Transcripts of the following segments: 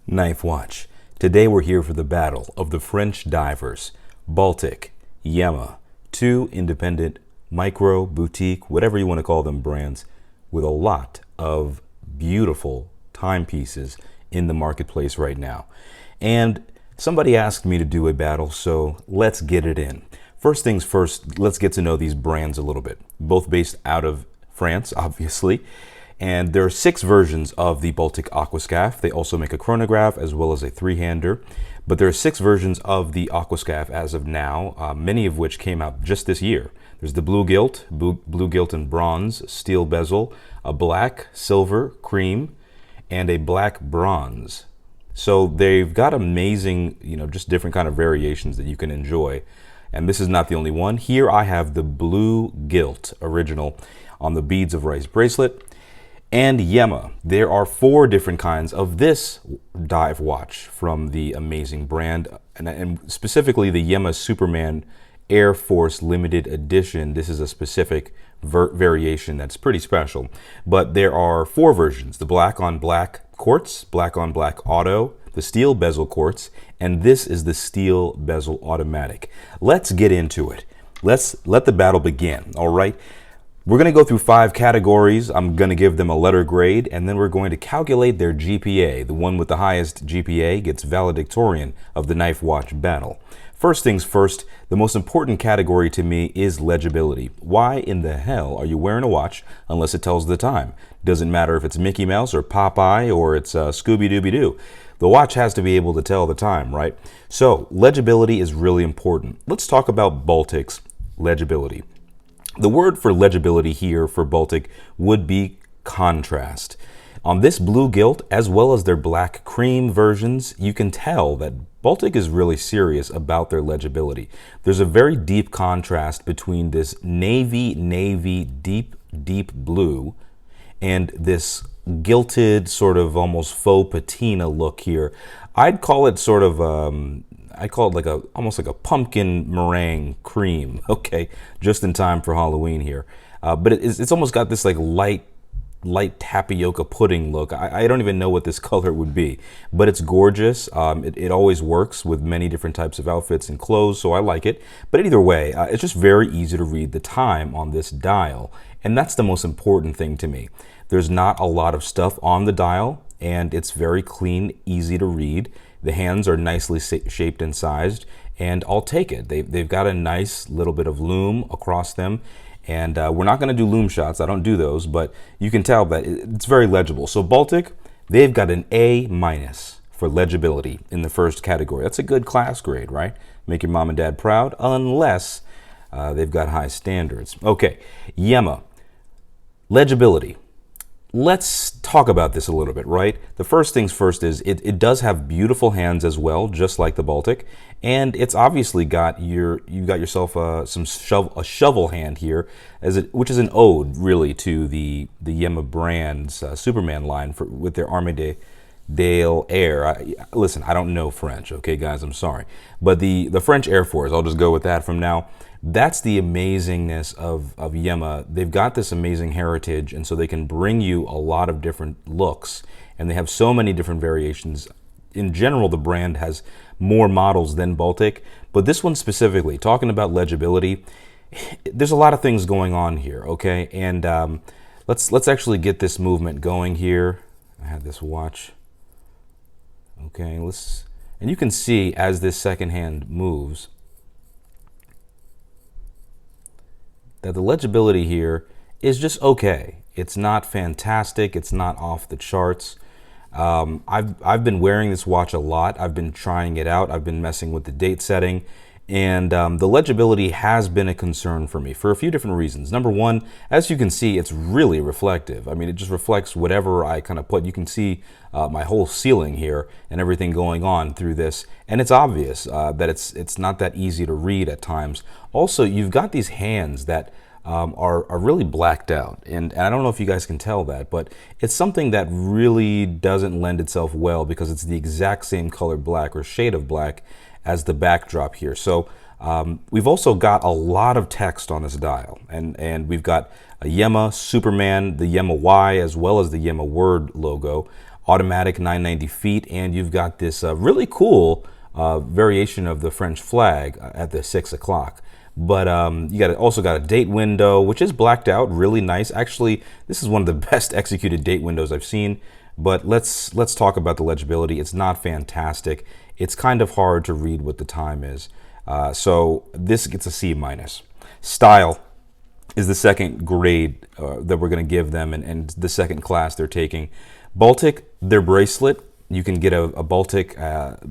Knife Watch. Today we're here for the battle of the French divers, Baltic, Yema, two independent micro, boutique, whatever you want to call them brands, with a lot of beautiful timepieces in the marketplace right now. And somebody asked me to do a battle, so let's get it in. First things first, let's get to know these brands a little bit, both based out of France, obviously. And there are 6 versions of the Baltic Aquascaphe. They also make a chronograph as well as a 3-hander. But there are 6 versions of the Aquascaphe as of now, many of which came out just this year. There's the blue gilt in bronze, steel bezel, a black, silver, cream, and a black bronze. So they've got amazing, just different kind of variations that you can enjoy. And this is not the only one. Here I have the blue gilt original on the beads of rice bracelet. And Yema. There are 4 different kinds of this dive watch from the amazing brand, and specifically the Yema Superman Air Force Limited Edition. This is a specific variation that's pretty special. But there are 4 versions: the black on black quartz, black on black auto, the steel bezel quartz, and this is the steel bezel automatic. Let's get into it. Let's let the battle begin, all right? We're going to go through 5 categories. I'm going to give them a letter grade, and then we're going to calculate their GPA. The one with the highest GPA gets valedictorian of the Knife Watch battle. First things first, the most important category to me is legibility. Why in the hell are you wearing a watch unless it tells the time? Doesn't matter if it's Mickey Mouse or Popeye or it's Scooby-Dooby-Doo. The watch has to be able to tell the time, right? So legibility is really important. Let's talk about Baltic's legibility. The word for legibility here for Baltic would be contrast. On this blue gilt, as well as their black cream versions, you can tell that Baltic is really serious about their legibility. There's a very deep contrast between this navy, deep blue and this gilted sort of almost faux patina look here. I'd call it sort of I call it like almost like a pumpkin meringue cream, okay, just in time for Halloween here. But it's almost got this like light tapioca pudding look. I don't even know what this color would be, but it's gorgeous. It always works with many different types of outfits and clothes, so I like it. But either way, it's just very easy to read the time on this dial, and that's the most important thing to me. There's not a lot of stuff on the dial, and it's very clean, easy to read. The hands are nicely shaped and sized, and I'll take it. They've got a nice little bit of loom across them, and we're not going to do loom shots. I don't do those, but you can tell that it's very legible. So Baltic, they've got an A- for legibility in the first category. That's a good class grade, right? Make your mom and dad proud, unless they've got high standards. Okay, Yema, legibility. Let's talk about this a little bit, right? The first things first is it does have beautiful hands as well, just like the Baltic, and it's obviously got you got yourself a shovel hand here, which is an ode really to the Yema brand's Superman line with their Arme de Air. Listen, I don't know French, okay, guys, I'm sorry, but the French Air Force, I'll just go with that from now. That's the amazingness of Yema. They've got this amazing heritage, and so they can bring you a lot of different looks, and they have so many different variations. In general, the brand has more models than Baltic, but this one specifically, talking about legibility, there's a lot of things going on here, okay? And let's actually get this movement going here. I had this watch. Okay, and you can see as this second hand moves, that the legibility here is just okay. It's not fantastic. It's not off the charts. I've been wearing this watch a lot. I've been trying it out. I've been messing with the date setting, and the legibility has been a concern for me for a few different reasons. Number one, as you can see, it's really reflective. I mean, it just reflects whatever I kind of put. You can see my whole ceiling here and everything going on through this, and it's obvious that it's not that easy to read at times. Also, you've got these hands that are really blacked out, and I don't know if you guys can tell that, but it's something that really doesn't lend itself well because it's the exact same color black or shade of black as the backdrop here. So we've also got a lot of text on this dial, and we've got a Yema Superman, the Yema Y, as well as the Yema Word logo. automatic 990 feet, and you've got this really cool variation of the French flag at the 6 o'clock. But you also got a date window, which is blacked out, really nice. Actually, this is one of the best executed date windows I've seen. But let's talk about the legibility. It's not fantastic. It's kind of hard to read what the time is. So this gets a C minus. Style is the second grade that we're going to give them, and the second class they're taking. Baltic, their bracelet. You can get a Baltic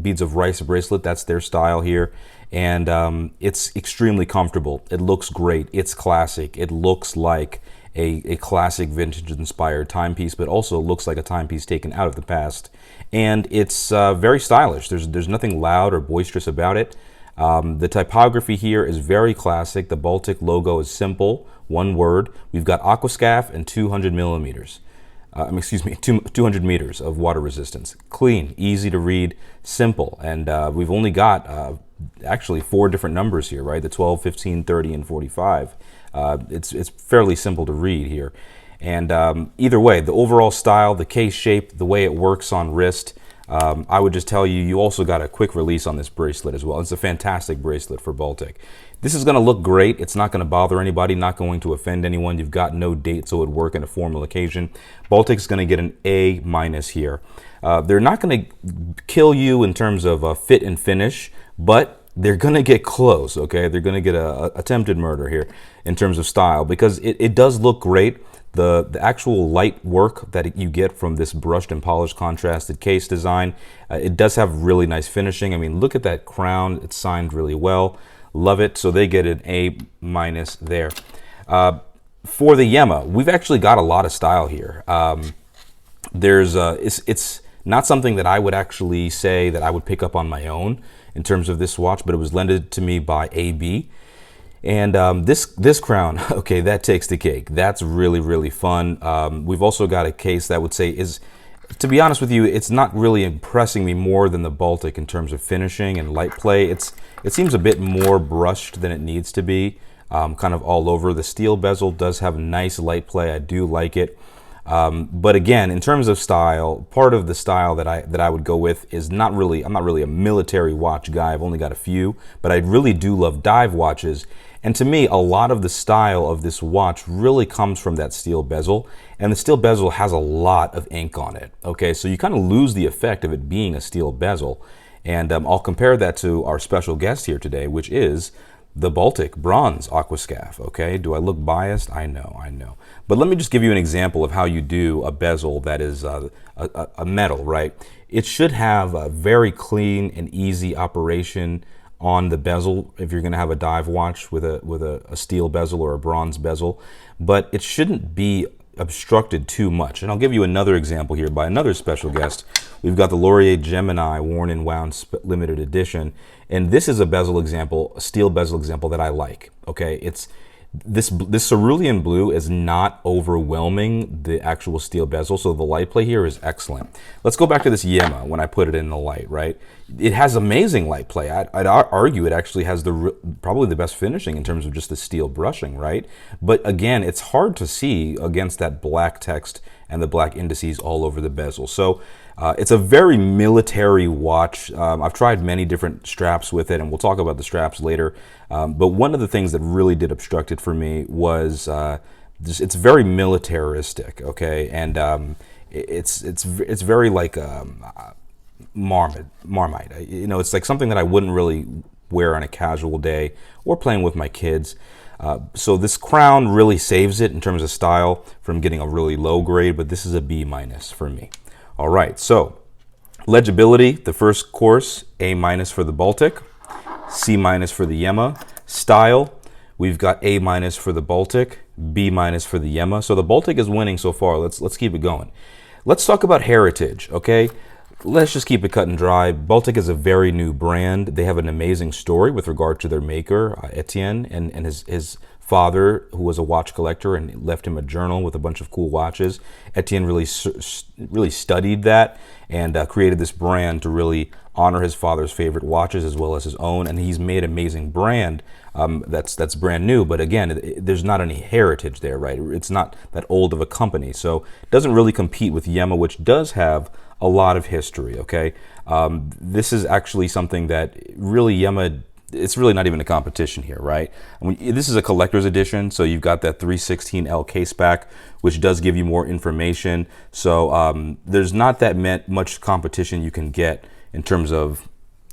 beads of rice bracelet. That's their style here. And it's extremely comfortable. It looks great. It's classic. It looks like a classic vintage-inspired timepiece, but also looks like a timepiece taken out of the past. And it's very stylish. There's nothing loud or boisterous about it. The typography here is very classic. The Baltic logo is simple, one word. We've got Aquascaphe and 200 millimeters. 200 meters of water resistance. Clean, easy to read, simple. And we've only got actually 4 different numbers here, right? The 12, 15, 30, and 45. It's fairly simple to read here. And either way, the overall style, the case shape, the way it works on wrist, I would just tell you, you also got a quick release on this bracelet as well. It's a fantastic bracelet for Baltic. This is going to look great. It's not going to bother anybody, not going to offend anyone. You've got no date, so it would work in a formal occasion. Baltic's going to get an A minus here. They're not going to kill you in terms of fit and finish, but they're going to get close, okay? They're going to get a attempted murder here in terms of style, because it does look great. The actual light work that you get from this brushed and polished contrasted case design, it does have really nice finishing. I mean, look at that crown. It's signed really well. Love it. So they get an A minus there. For the Yema, we've actually got a lot of style here. It's not something that I would actually say that I would pick up on my own in terms of this watch, but it was lended to me by AB. And this crown, okay, that takes the cake. That's really, really fun. We've also got a case that would say is, to be honest with you, it's not really impressing me more than the Baltic in terms of finishing and light play. It seems a bit more brushed than it needs to be, kind of all over. The steel bezel does have nice light play. I do like it. But again, in terms of style, part of the style that I would go with is I'm not really a military watch guy. I've only got a few, but I really do love dive watches. And to me, a lot of the style of this watch really comes from that steel bezel, and the steel bezel has a lot of ink on it. Okay, so you kind of lose the effect of it being a steel bezel. And I'll compare that to our special guest here today, which is the Baltic bronze Aquascaphe. Okay, do I look biased? I know. But let me just give you an example of how you do a bezel that is a metal, right? It should have a very clean and easy operation on the bezel if you're going to have a dive watch with a steel bezel or a bronze bezel, but it shouldn't be obstructed too much. And I'll give you another example here by another special guest. We've got the Laurier Gemini Worn and Wound Limited Edition, and this is a bezel example, a steel bezel example that I like. Okay, it's this cerulean blue is not overwhelming the actual steel bezel, so the light play here is excellent. Let's go back to this Yema when I put it in the light, right? It has amazing light play. I'd argue it actually has probably the best finishing in terms of just the steel brushing, right? But again, it's hard to see against that black text and the black indices all over the bezel. So it's a very military watch. I've tried many different straps with it, and we'll talk about the straps later. But one of the things that really did obstruct it for me was it's very militaristic, okay? And it's very like Marmite. You know, it's like something that I wouldn't really wear on a casual day or playing with my kids. So this crown really saves it in terms of style from getting a really low grade, but this is a B minus for me. All right, so legibility, the first course, A minus for the Baltic, C minus for the Yema. Style, we've got A minus for the Baltic, B minus for the Yema. So the Baltic is winning so far. Let's keep it going. Let's talk about heritage, okay? Let's just keep it cut and dry. Baltic is a very new brand. They have an amazing story with regard to their maker, Etienne, and his father, who was a watch collector, and left him a journal with a bunch of cool watches. Etienne really studied that and created this brand to really honor his father's favorite watches as well as his own. And he's made an amazing brand that's brand new. But again, there's not any heritage there, right? It's not that old of a company. So it doesn't really compete with Yema, which does have a lot of history, okay? This is actually something that really Yema, it's really not even a competition here, right? This is a collector's edition, so you've got that 316L case back, which does give you more information. So there's not that much competition you can get in terms of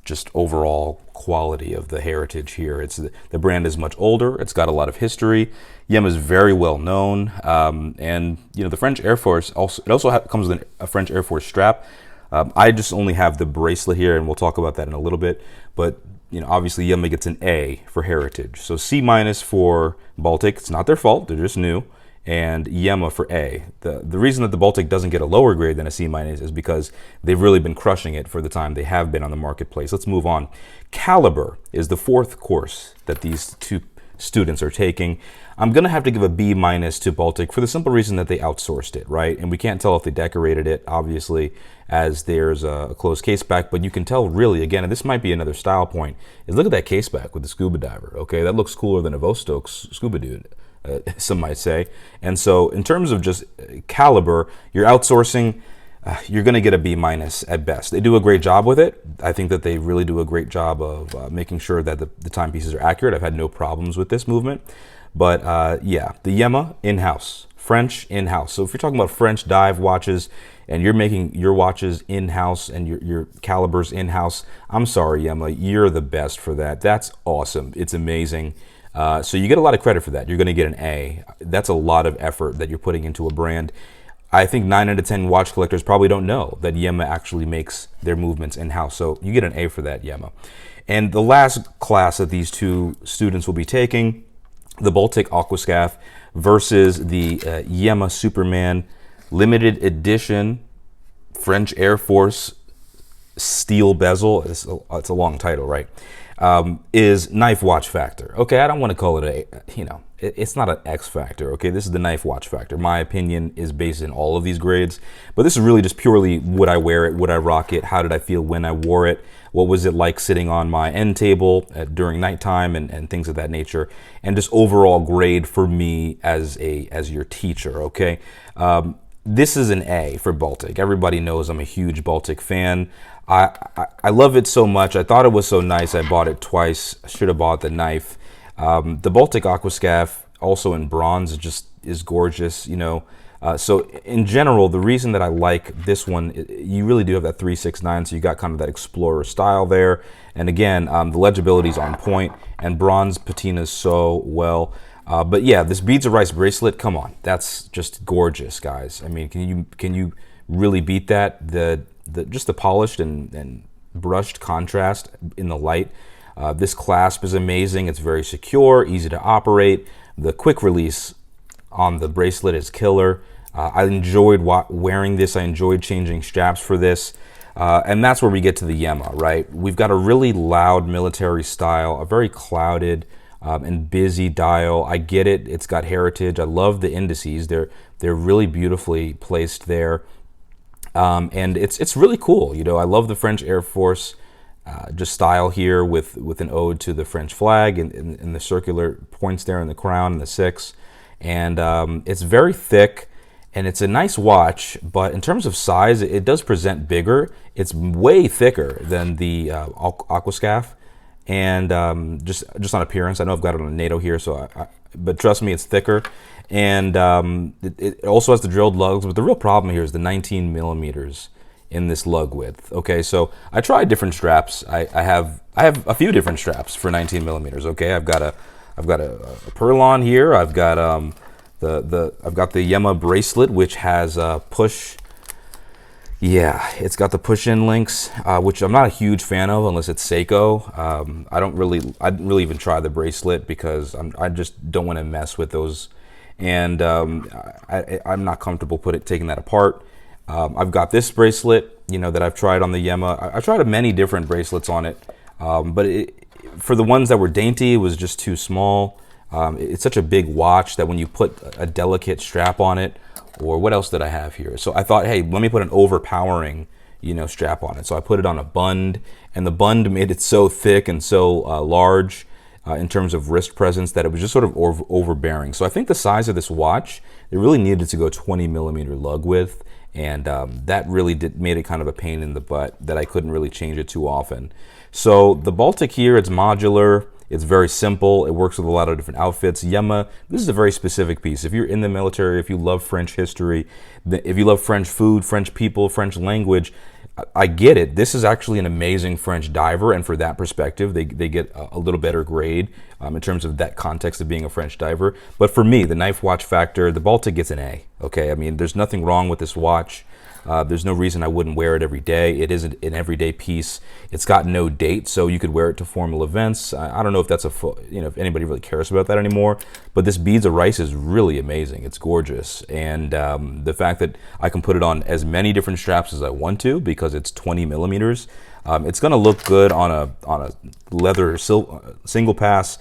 just overall quality of the heritage here. The brand is much older. It's got a lot of history. Yema is very well known, and you know the French Air Force also comes with a French Air Force strap. I just only have the bracelet here, and we'll talk about that in a little bit. But you know, obviously Yema gets an A for heritage. So C- for Baltic. It's not their fault. They're just new. And Yema for A. The reason that the Baltic doesn't get a lower grade than a C- is because they've really been crushing it for the time they have been on the marketplace. Let's move on. Caliber is the fourth course that these two students are taking. I'm going to have to give a B- to Baltic for the simple reason that they outsourced it, right? And we can't tell if they decorated it, obviously, as there's a closed case back, but you can tell really, again, and this might be another style point, is look at that case back with the scuba diver, okay? That looks cooler than a Vostok's scuba dude, some might say. And so in terms of just caliber, you're outsourcing, you're going to get a B- at best. They do a great job with it. I think that they really do a great job of making sure that the timepieces are accurate. I've had no problems with this movement. But yeah, the Yema in-house, French in-house. So if you're talking about French dive watches and you're making your watches in-house and your calibers in-house, I'm sorry, Yema, you're the best for that. That's awesome. It's amazing. So you get a lot of credit for that. You're going to get an A. That's a lot of effort that you're putting into a brand. I think 9 out of 10 watch collectors probably don't know that Yema actually makes their movements in-house. So you get an A for that, Yema. And the last class that these two students will be taking, the Baltic Aquascaphe versus the Yema Superman limited edition French Air Force steel bezel. It's a long title, right? Is knife watch factor. Okay, I don't want to call it it's not an X factor. Okay, this is the knife watch factor. My opinion is based in all of these grades, but this is really just purely would I wear it, would I rock it, how did I feel when I wore it, what was it like sitting on my end table during nighttime and things of that nature, and just overall grade for me as your teacher. Okay, this is an A for Baltic. Everybody knows I'm a huge Baltic fan. I love it so much. I thought it was so nice. I bought it twice. I should have bought the knife. The Baltic Aquascaphe, also in bronze, just is gorgeous, you know. So in general, the reason that I like this one, you really do have that 369, so you got kind of that explorer style there. And again, the legibility is on point, and bronze patinas so well. But yeah, this Beads of Rice bracelet, come on, that's just gorgeous, guys. I mean, can you really beat that? Just the polished and brushed contrast in the light. This clasp is amazing. It's very secure, easy to operate. The quick release on the bracelet is killer. I enjoyed wearing this. I enjoyed changing straps for this. And that's where we get to the Yema, right? We've got a really loud military style, a very clouded and busy dial. I get it. It's got heritage. I love the indices. They're really beautifully placed there. And it's really cool. You know, I love the French Air Force just style here with an ode to the French flag and the circular points there in the crown and the 6. And it's very thick and it's a nice watch, but in terms of size, it does present bigger. It's way thicker than the Aquascaphe. And just on appearance, I know I've got it on a NATO here, but trust me, it's thicker. And it also has the drilled lugs, but the real problem here is the 19 millimeters in this lug width. Okay, so I tried different straps. I have a few different straps for 19 millimeters. Okay, I've got a Perlon here. I've got the Yema bracelet, which has a push. Yeah, it's got the push-in links, which I'm not a huge fan of unless it's Seiko. I didn't really even try the bracelet because I just don't want to mess with those, and I'm not comfortable taking that apart. I've got this bracelet, you know, that I've tried on the Yema. I tried many different bracelets on it, but for the ones that were dainty, it was just too small. It's such a big watch that when you put a delicate strap on it, or what else did I have here? So I thought, hey, let me put an overpowering, strap on it. So I put it on a bund, and the bund made it so thick and so large in terms of wrist presence that it was just sort of overbearing. So I think the size of this watch, it really needed to go 20 millimeter lug width, and that really made it kind of a pain in the butt that I couldn't really change it too often. So the Baltic here, it's modular. It's very simple. It works with a lot of different outfits. Yema, this is a very specific piece. If you're in the military, if you love French history, if you love French food, French people, French language, I get it. This is actually an amazing French diver, and for that perspective, they get a little better grade in terms of that context of being a French diver. But for me, the knife watch factor, the Baltic gets an A. Okay, I mean, there's nothing wrong with this watch. There's no reason I wouldn't wear it every day. It isn't an everyday piece. It's got no date, so you could wear it to formal events. I don't know if that's if anybody really cares about that anymore. But this beads of rice is really amazing. It's gorgeous, and the fact that I can put it on as many different straps as I want to because it's 20 millimeters. It's going to look good on a leather single pass.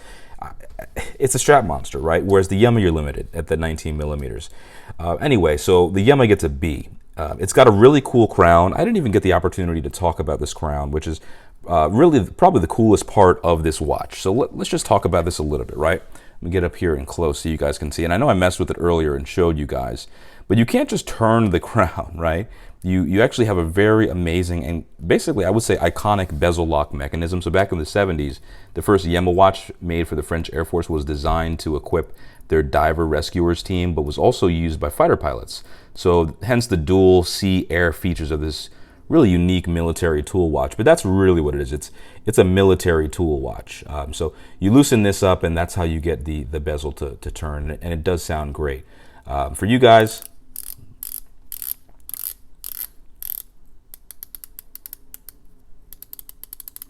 It's a strap monster, right? Whereas the Yema, you're limited at the 19 millimeters. Anyway, so the Yema gets a B. It's got a really cool crown. I didn't even get the opportunity to talk about this crown, which is really probably the coolest part of this watch. So let's just talk about this a little bit, right? Let me get up here and close so you guys can see. And I know I messed with it earlier and showed you guys, but you can't just turn the crown, right? You actually have a very amazing and basically I would say iconic bezel lock mechanism. So back in the 70s, the first Yema watch made for the French Air Force was designed to equip their diver rescuers team, but was also used by fighter pilots. So hence the dual sea-air features of this really unique military tool watch. But that's really what it is. It's a military tool watch. So you loosen this up, and that's how you get the bezel to turn, and it does sound great. For you guys,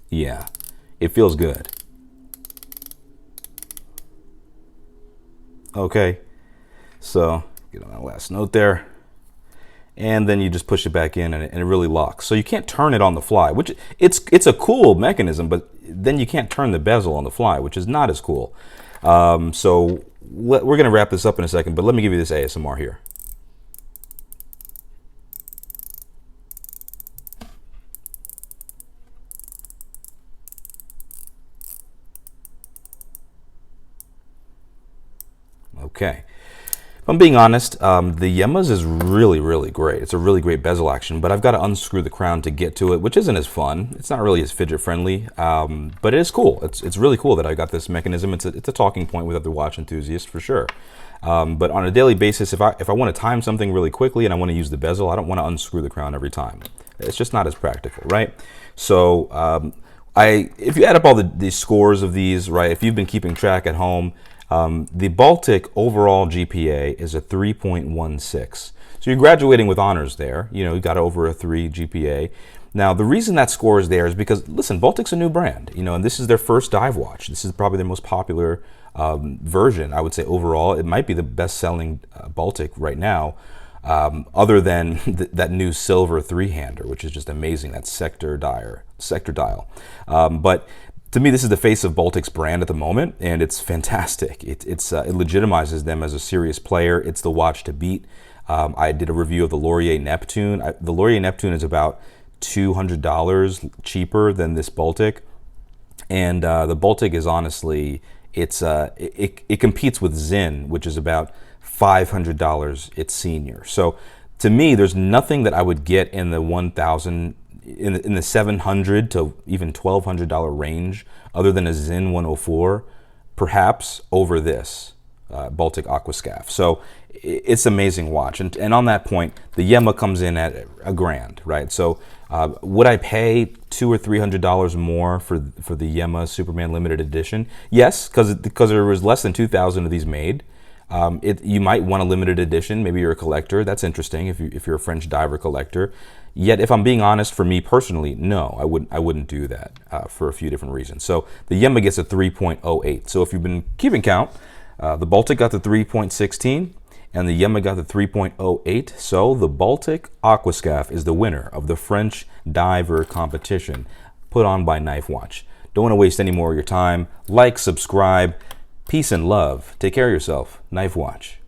yeah, it feels good. Okay, so get on that last note there. And then you just push it back in, and it really locks. So you can't turn it on the fly, which it's a cool mechanism, but then you can't turn the bezel on the fly, which is not as cool. So we're going to wrap this up in a second, but let me give you this ASMR here. Okay. If I'm being honest, the Yema's is really, really great. It's a really great bezel action, but I've got to unscrew the crown to get to it, which isn't as fun. It's not really as fidget friendly, but it is cool. It's really cool that I got this mechanism. It's a talking point with other watch enthusiasts for sure. But on a daily basis, if I want to time something really quickly and I want to use the bezel, I don't want to unscrew the crown every time. It's just not as practical, right? So if you add up all the scores of these, right, if you've been keeping track at home, the Baltic overall GPA is a 3.16. So you're graduating with honors there. You got over a 3 GPA. Now, the reason that score is there is because, listen, Baltic's a new brand, and this is their first dive watch. This is probably their most popular version, I would say overall. It might be the best-selling Baltic right now, other than that new silver three-hander, which is just amazing, that sector dial. But to me, this is the face of Baltic's brand at the moment, and it's fantastic. It legitimizes them as a serious player. It's the watch to beat. I did a review of the Laurier Neptune. The Laurier Neptune is about $200 cheaper than this Baltic, and the Baltic is honestly, it competes with Zinn, which is about $500 its senior. So to me, there's nothing that I would get in the 1,000. In the $700 to even $1,200 range, other than a Zinn 104, perhaps over this Baltic Aquascaphe. So it's an amazing watch. And on that point, the Yema comes in at $1,000, right? So would I pay $200 or $300 more for the Yema Superman Limited Edition? Yes, because there was less than 2,000 of these made. You might want a limited edition. Maybe you're a collector. That's interesting if you're a French diver collector. Yet, if I'm being honest, for me personally, no, I wouldn't do that for a few different reasons. So the Yema gets a 3.08. So if you've been keeping count, the Baltic got the 3.16 and the Yema got the 3.08. So the Baltic Aquascaphe is the winner of the French diver competition put on by Knife Watch. Don't want to waste any more of your time. Like, subscribe. Peace and love. Take care of yourself. Knife Watch.